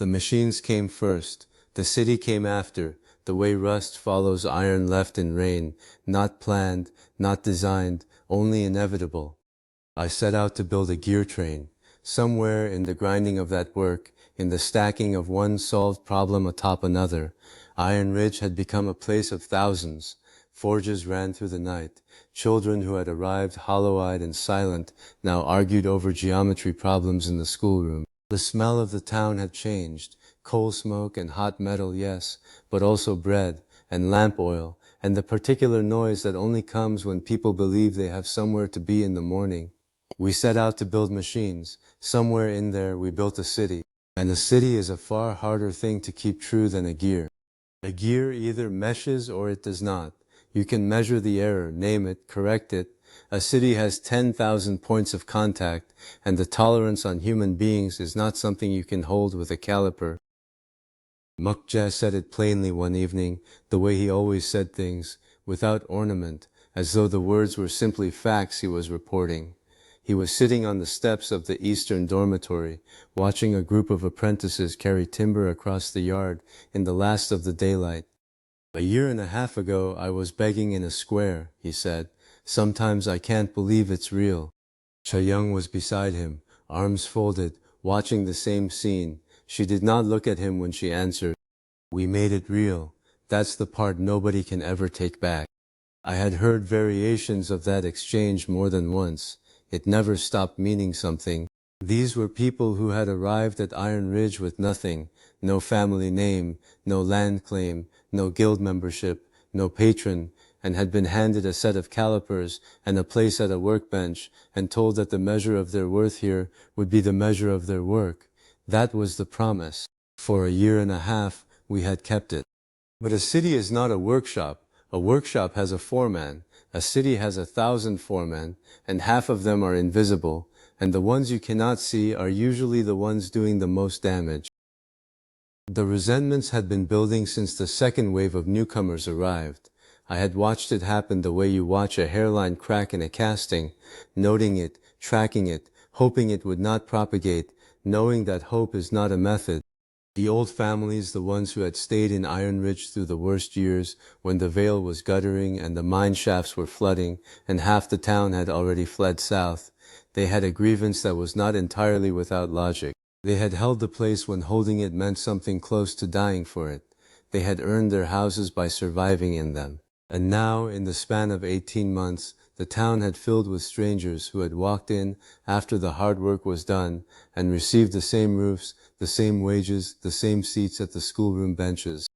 The machines came first, the city came after, the way rust follows iron left in rain, not planned, not designed, only inevitable. I set out to build a gear train. Somewhere in the grinding of that work, in the stacking of one solved problem atop another, Iron Ridge had become a place of thousands. Forges ran through the night. Children who had arrived hollow-eyed and silent now argued over geometry problems in the schoolroom. The smell of the town had changed. Coal smoke and hot metal, yes, but also bread and lamp oil and the particular noise that only comes when people believe they have somewhere to be in the morning. We set out to build machines. Somewhere in there we built a city. And a city is a far harder thing to keep true than a gear. A gear either meshes or it does not. You can measure the error, name it, correct it. A city has 10,000 points of contact, and the tolerance on human beings is not something you can hold with a caliper. Mukja said it plainly one evening, the way he always said things, without ornament, as though the words were simply facts he was reporting. He was sitting on the steps of the eastern dormitory, watching a group of apprentices carry timber across the yard in the last of the daylight. "A year and a half ago I was begging in a square," he said. "Sometimes I can't believe it's real." Chae-young was beside him, arms folded, watching the same scene. She did not look at him when she answered. "We made it real. That's the part nobody can ever take back." I had heard variations of that exchange more than once. It never stopped meaning something. These were people who had arrived at Iron Ridge with nothing, no family name, no land claim, no guild membership, no patron, and had been handed a set of calipers and a place at a workbench and told that the measure of their worth here would be the measure of their work. That was the promise. For a year and a half, we had kept it. But a city is not a workshop. A workshop has a foreman. A city has 1,000 foremen, and half of them are invisible, and the ones you cannot see are usually the ones doing the most damage. The resentments had been building since the second wave of newcomers arrived. I had watched it happen the way you watch a hairline crack in a casting, noting it, tracking it, hoping it would not propagate, knowing that hope is not a method. The old families, the ones who had stayed in Iron Ridge through the worst years, when the Vale was guttering and the mine shafts were flooding, and half the town had already fled south, they had a grievance that was not entirely without logic. They had held the place when holding it meant something close to dying for it. They had earned their houses by surviving in them. And now, in the span of 18 months, the town had filled with strangers who had walked in after the hard work was done and received the same roofs, the same wages, the same seats at the schoolroom benches.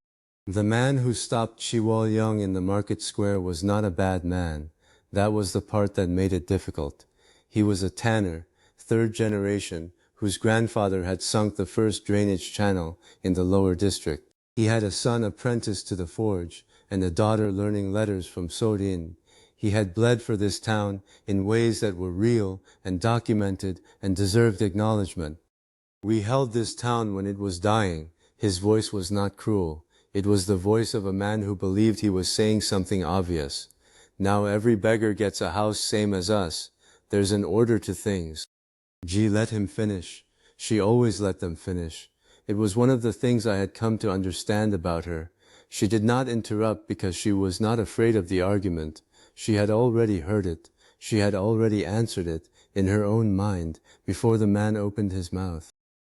The man who stopped Wol-yeong in the market square was not a bad man. That was the part that made it difficult. He was a tanner, third generation, whose grandfather had sunk the first drainage channel in the lower district. He had a son apprenticed to the forge, and a daughter learning letters from Seo-rin. He had bled for this town in ways that were real and documented and deserved acknowledgement. "We held this town when it was dying." His voice was not cruel. It was the voice of a man who believed he was saying something obvious. "Now every beggar gets a house same as us. There's an order to things." Ji let him finish. She always let them finish. It was one of the things I had come to understand about her. She did not interrupt because she was not afraid of the argument. She had already heard it. She had already answered it, in her own mind, before the man opened his mouth.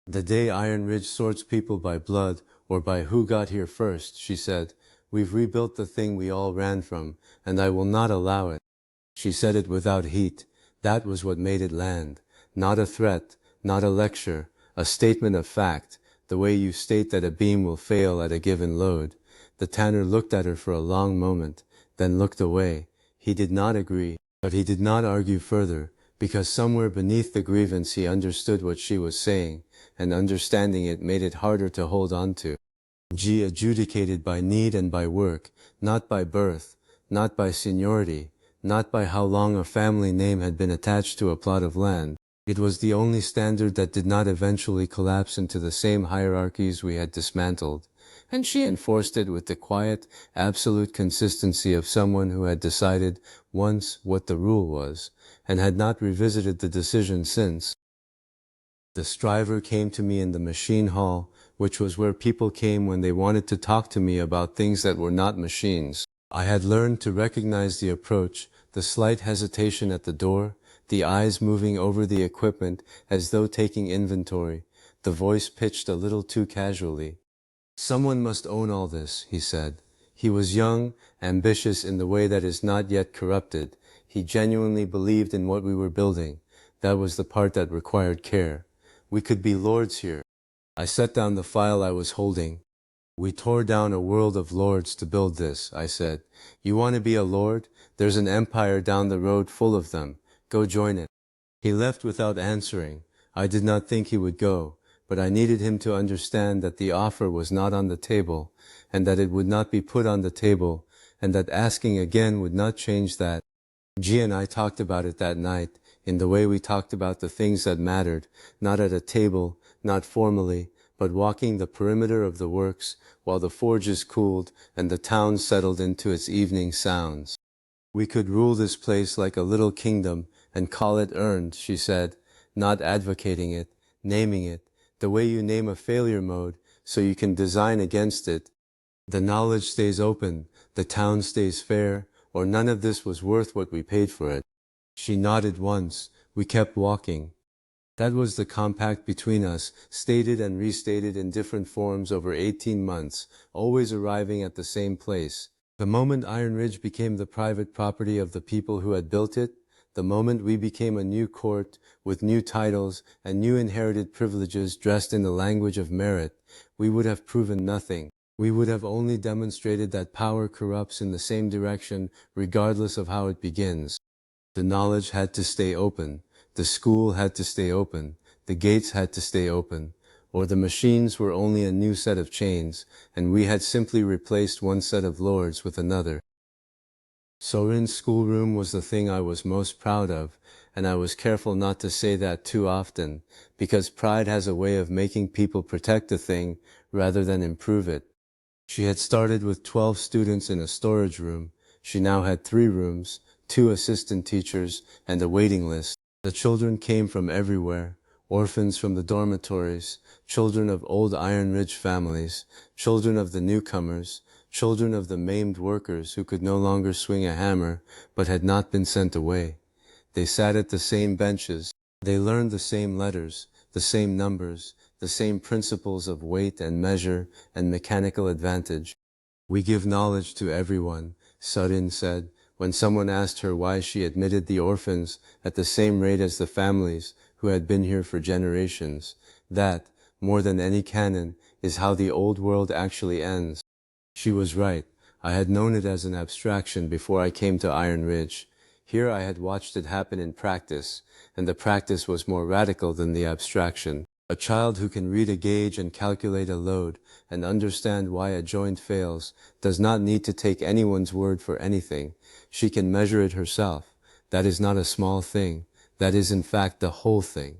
"The day Iron Ridge sorts people by blood, or by who got here first," she said, "we've rebuilt the thing we all ran from, and I will not allow it." She said it without heat. That was what made it land. Not a threat, not a lecture, a statement of fact, the way you state that a beam will fail at a given load. The tanner looked at her for a long moment, then looked away. He did not agree, but he did not argue further, because somewhere beneath the grievance he understood what she was saying, and understanding it made it harder to hold on to. Ji adjudicated by need and by work, not by birth, not by seniority, not by how long a family name had been attached to a plot of land. It was the only standard that did not eventually collapse into the same hierarchies we had dismantled, and she enforced it with the quiet, absolute consistency of someone who had decided once what the rule was, and had not revisited the decision since. The striver came to me in the machine hall, which was where people came when they wanted to talk to me about things that were not machines. I had learned to recognize the approach, the slight hesitation at the door, the eyes moving over the equipment as though taking inventory, the voice pitched a little too casually. Someone must own all this, he said. He was young, ambitious in the way that is not yet corrupted. He genuinely believed in what we were building. That was the part that required care. We could be lords here. I set down the file I was holding. We tore down a world of lords to build this, I said. You want to be a lord? There's an empire down the road full of them. Go join it. He left without answering. I did not think he would go, but I needed him to understand that the offer was not on the table, and that it would not be put on the table, and that asking again would not change that. G and I talked about it that night, in the way we talked about the things that mattered, not at a table, not formally, but walking the perimeter of the works, while the forges cooled and the town settled into its evening sounds. We could rule this place like a little kingdom and call it earned, she said, not advocating it, naming it, the way you name a failure mode so you can design against it. The knowledge stays open, the town stays fair, or none of this was worth what we paid for it. She nodded once. We kept walking. That was the compact between us, stated and restated in different forms over 18 months, always arriving at the same place. The moment Iron Ridge became the private property of the people who had built it, the moment we became a new court, with new titles and new inherited privileges dressed in the language of merit, we would have proven nothing. We would have only demonstrated that power corrupts in the same direction, regardless of how it begins. The knowledge had to stay open. The school had to stay open. The gates had to stay open. Or the machines were only a new set of chains, and we had simply replaced one set of lords with another. Seo-rin's schoolroom was the thing I was most proud of, and I was careful not to say that too often, because pride has a way of making people protect a thing rather than improve it. She had started with 12 students in a storage room. She now had 3 rooms, 2 assistant teachers, and a waiting list. The children came from everywhere, orphans from the dormitories, children of old Iron Ridge families, children of the newcomers, children of the maimed workers who could no longer swing a hammer but had not been sent away. They sat at the same benches. They learned the same letters, the same numbers, the same principles of weight and measure and mechanical advantage. We give knowledge to everyone, Seo-rin said, when someone asked her why she admitted the orphans at the same rate as the families who had been here for generations. That, more than any canon, is how the old world actually ends. She was right. I had known it as an abstraction before I came to Iron Ridge. Here I had watched it happen in practice, and the practice was more radical than the abstraction. A child who can read a gauge and calculate a load and understand why a joint fails does not need to take anyone's word for anything. She can measure it herself. That is not a small thing. That is in fact the whole thing.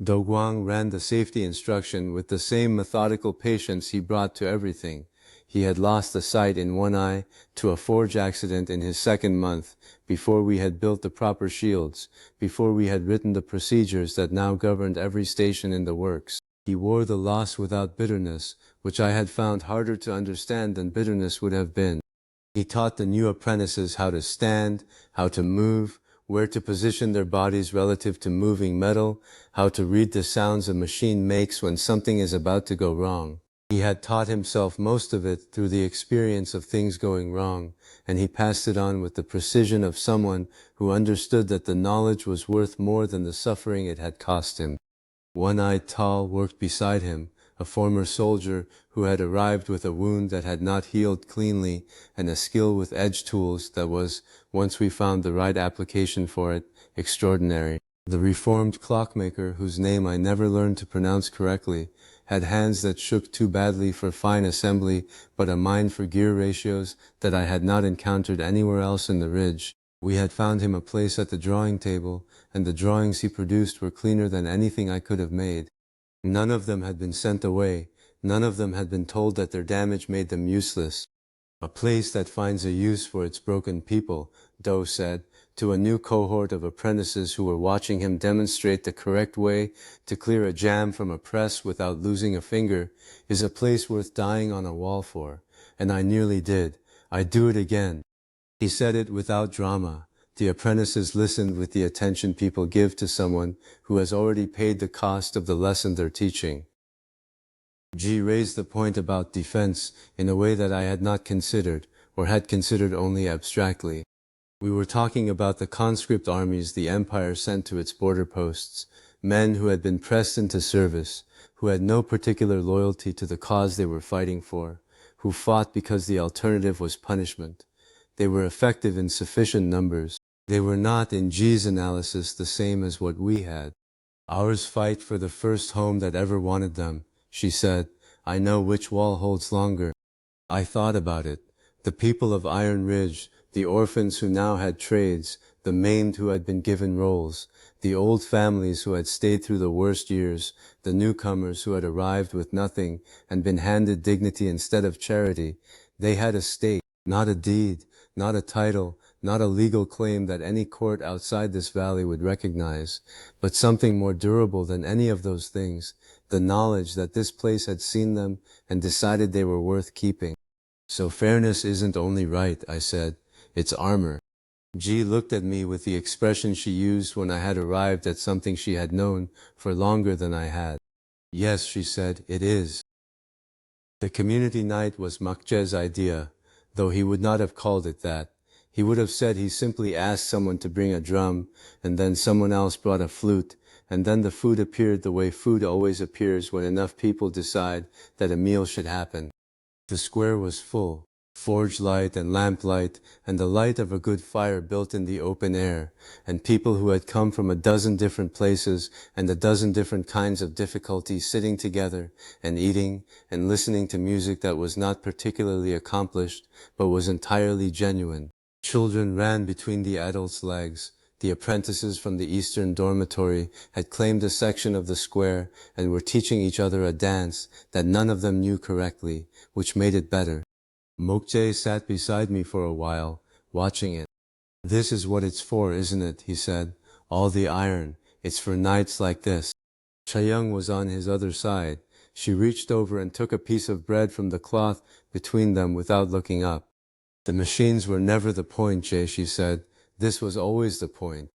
Dojin ran the safety instruction with the same methodical patience he brought to everything. He had lost the sight in one eye to a forge accident in his 2nd month, before we had built the proper shields, before we had written the procedures that now governed every station in the works. He wore the loss without bitterness, which I had found harder to understand than bitterness would have been. He taught the new apprentices how to stand, how to move, where to position their bodies relative to moving metal, how to read the sounds a machine makes when something is about to go wrong. He had taught himself most of it through the experience of things going wrong, and he passed it on with the precision of someone who understood that the knowledge was worth more than the suffering it had cost him. One-eyed Tal worked beside him, a former soldier who had arrived with a wound that had not healed cleanly and a skill with edge tools that was, once we found the right application for it, extraordinary. The reformed clockmaker, whose name I never learned to pronounce correctly, had hands that shook too badly for fine assembly, but a mind for gear ratios that I had not encountered anywhere else in the ridge. We had found him a place at the drawing table, and the drawings he produced were cleaner than anything I could have made. None of them had been sent away. None of them had been told that their damage made them useless. A place that finds a use for its broken people, Do said, to a new cohort of apprentices who were watching him demonstrate the correct way to clear a jam from a press without losing a finger, is a place worth dying on a wall for. And I nearly did. I'd do it again. He said it without drama. The apprentices listened with the attention people give to someone who has already paid the cost of the lesson they're teaching. G raised the point about defense in a way that I had not considered, or had considered only abstractly. We were talking about the conscript armies the empire sent to its border posts, men who had been pressed into service, who had no particular loyalty to the cause they were fighting for, who fought because the alternative was punishment. They were effective in sufficient numbers. They were not, in G's analysis, the same as what we had. Ours fight for the first home that ever wanted them, she said. I know which wall holds longer. I thought about it. The people of Iron Ridge, the orphans who now had trades, the maimed who had been given roles, the old families who had stayed through the worst years, the newcomers who had arrived with nothing and been handed dignity instead of charity. They had a stake, not a deed, not a title, not a legal claim that any court outside this valley would recognize, but something more durable than any of those things, the knowledge that this place had seen them and decided they were worth keeping. So fairness isn't only right, I said. It's armor. G looked at me with the expression she used when I had arrived at something she had known for longer than I had. Yes, she said, it is. The community night was Makje's idea, though he would not have called it that. He would have said he simply asked someone to bring a drum, and then someone else brought a flute, and then the food appeared the way food always appears when enough people decide that a meal should happen. The square was full. Forge light and lamplight, and the light of a good fire built in the open air, and people who had come from a dozen different places and a dozen different kinds of difficulty sitting together and eating and listening to music that was not particularly accomplished but was entirely genuine. Children ran between the adults' legs. The apprentices from the eastern dormitory had claimed a section of the square and were teaching each other a dance that none of them knew correctly, which made it better. Mokjae sat beside me for a while, watching it. This is what it's for, isn't it? He said. All the iron. It's for nights like this. Chaeyoung was on his other side. She reached over and took a piece of bread from the cloth between them without looking up. The machines were never the point, Jae, she said. This was always the point.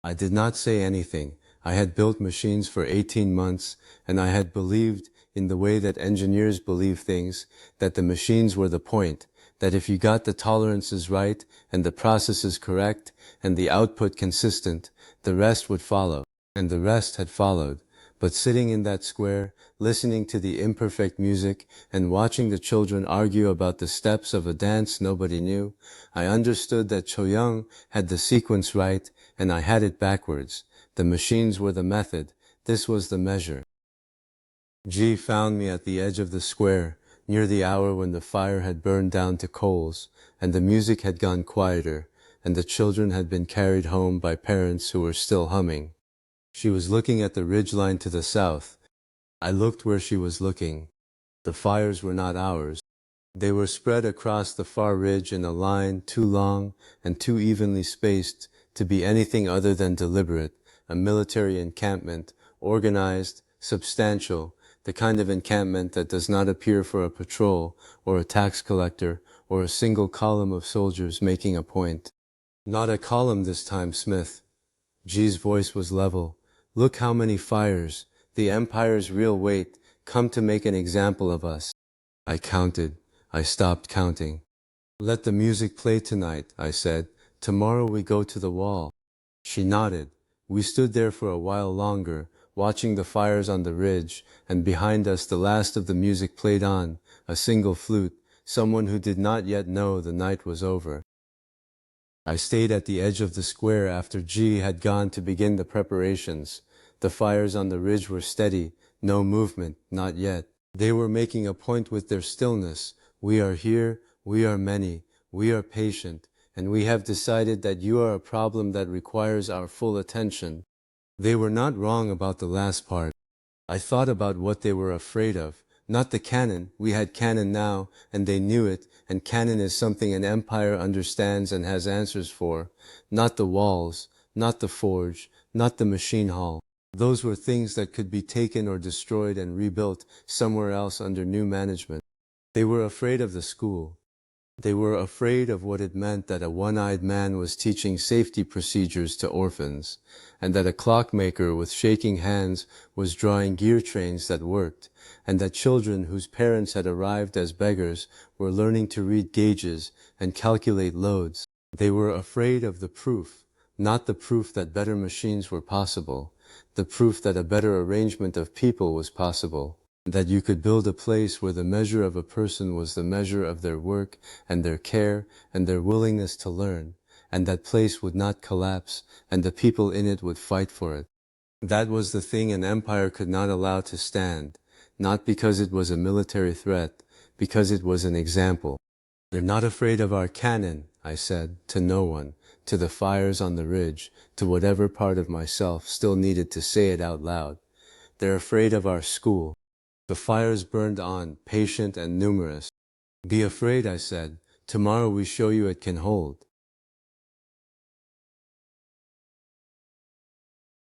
I did not say anything. I had built machines for 18 months, and I had believed, in the way that engineers believe things, that the machines were the point, that if you got the tolerances right, and the processes correct, and the output consistent, the rest would follow. And the rest had followed. But sitting in that square, listening to the imperfect music, and watching the children argue about the steps of a dance nobody knew, I understood that Chaeyoung had the sequence right, and I had it backwards. The machines were the method. This was the measure. G found me at the edge of the square, near the hour when the fire had burned down to coals, and the music had gone quieter, and the children had been carried home by parents who were still humming. She was looking at the ridgeline to the south. I looked where she was looking. The fires were not ours. They were spread across the far ridge in a line too long and too evenly spaced to be anything other than deliberate, a military encampment, organized, substantial, the kind of encampment that does not appear for a patrol or a tax collector or a single column of soldiers making a point. Not a column this time, Smith. G's voice was level. Look how many fires, the Empire's real weight, come to make an example of us. I counted. I stopped counting. Let the music play tonight, I said. Tomorrow we go to the wall. She nodded. We stood there for a while longer, watching the fires on the ridge, and behind us the last of the music played on, a single flute, someone who did not yet know the night was over. I stayed at the edge of the square after G had gone to begin the preparations. The fires on the ridge were steady, no movement, not yet. They were making a point with their stillness. We are here, we are many, we are patient, and we have decided that you are a problem that requires our full attention. They were not wrong about the last part. I thought about what they were afraid of, Not the cannon. We had cannon now, and they knew it, and cannon is something an empire understands and has answers for. Not the walls, not the forge, not the machine hall. Those were things that could be taken or destroyed and rebuilt somewhere else under new management. They were afraid of the school. They were afraid of what it meant that a one-eyed man was teaching safety procedures to orphans, and that a clockmaker with shaking hands was drawing gear trains that worked, and that children whose parents had arrived as beggars were learning to read gauges and calculate loads. They were afraid of the proof, not the proof that better machines were possible, the proof that a better arrangement of people was possible, that you could build a place where the measure of a person was the measure of their work and their care and their willingness to learn, and that place would not collapse, and the people in it would fight for it. That was the thing an empire could not allow to stand, not because it was a military threat, because it was an example. "They're not afraid of our cannon," I said, to no one, to the fires on the ridge, to whatever part of myself still needed to say it out loud. "They're afraid of our school." The fires burned on, patient and numerous. "Be afraid," I said. "Tomorrow we show you it can hold."